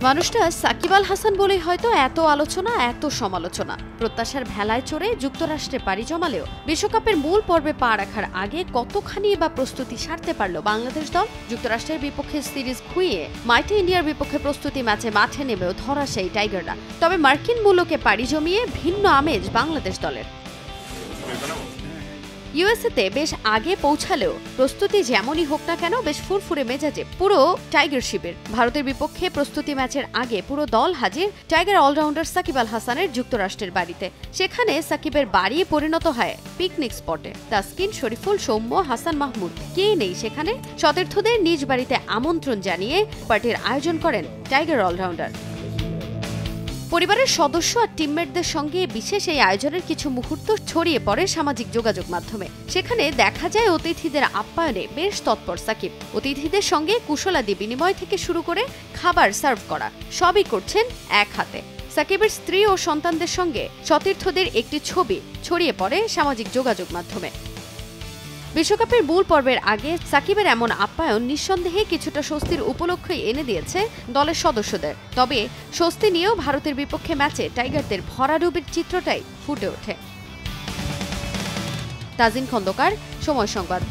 মানুষটা সাকিব আল হাসান বলেই হয়তো এত আলোচনা, এত সমালোচনা। প্রত্যাশার ভেলায় চড়ে যুক্তরাষ্ট্রে পাড়ি জমালেও বিশ্বকাপের মূল পর্বে পা রাখার আগে কতখানি বা প্রস্তুতি সারতে পারল বাংলাদেশ দল। যুক্তরাষ্ট্রের বিপক্ষে সিরিজ খুইয়ে মাইটি ইন্ডিয়ার বিপক্ষে প্রস্তুতি ম্যাচে মাঠে নেমেও ধরাশায়ী টাইগাররা। তবে মার্কিন মূল্যকে পাড়ি জমিয়ে ভিন্ন আমেজ বাংলাদেশ দলের। ইউএসএতে বেশ আগে পৌঁছালেও প্রস্তুতি যেমনই হোক না কেন বেশ ফুরফুরে মেজাজে পুরো টাইগার শিবির। ভারতের বিপক্ষে প্রস্তুতি ম্যাচের আগে পুরো দল হাজির টাইগার অলরাউন্ডার সাকিব আল হাসানের যুক্তরাষ্ট্রের বাড়িতে। সেখানে সাকিবের বাড়ি পরিণত হয় পিকনিক স্পটে। তাসকিন, শরীফুল, সৌম্য, হাসান মাহমুদ কে নেই সেখানে। সতীর্থদের নিজ বাড়িতে আমন্ত্রণ জানিয়ে পার্টির আয়োজন করেন টাইগার অলরাউন্ডার। পরিবারের সদস্য আর টিমমেটদের সঙ্গে বিশেষ এই আয়োজনের কিছু মুহূর্ত ছড়িয়ে পড়ে সামাজিক যোগাযোগ মাধ্যমে। সেখানে দেখা যায় অতিথিদের আপ্যায়নে বেশ তৎপর সাকিব। অতিথিদের সঙ্গে কুশলাদি বিনিময় থেকে শুরু করে খাবার সার্ভ করা সবই করছেন এক হাতে। সাকিবের স্ত্রী ও সন্তানদের সঙ্গে সতীর্থদের একটি ছবি ছড়িয়ে পড়ে সামাজিক যোগাযোগ মাধ্যমে। বিশ্বকাপের মূল পর্বের আগে সাকিবের এমন আপ্যায়ন নিঃসন্দেহে কিছুটা স্বস্তির উপলক্ষই এনে দিয়েছে দলের সদস্যদের। তবে স্বস্তি নিয়েও ভারতের বিপক্ষে ম্যাচে টাইগারদের ভরাডুবির চিত্রটাই ফুটে ওঠে। তাজিন খন্দকার, সময় সংবাদ।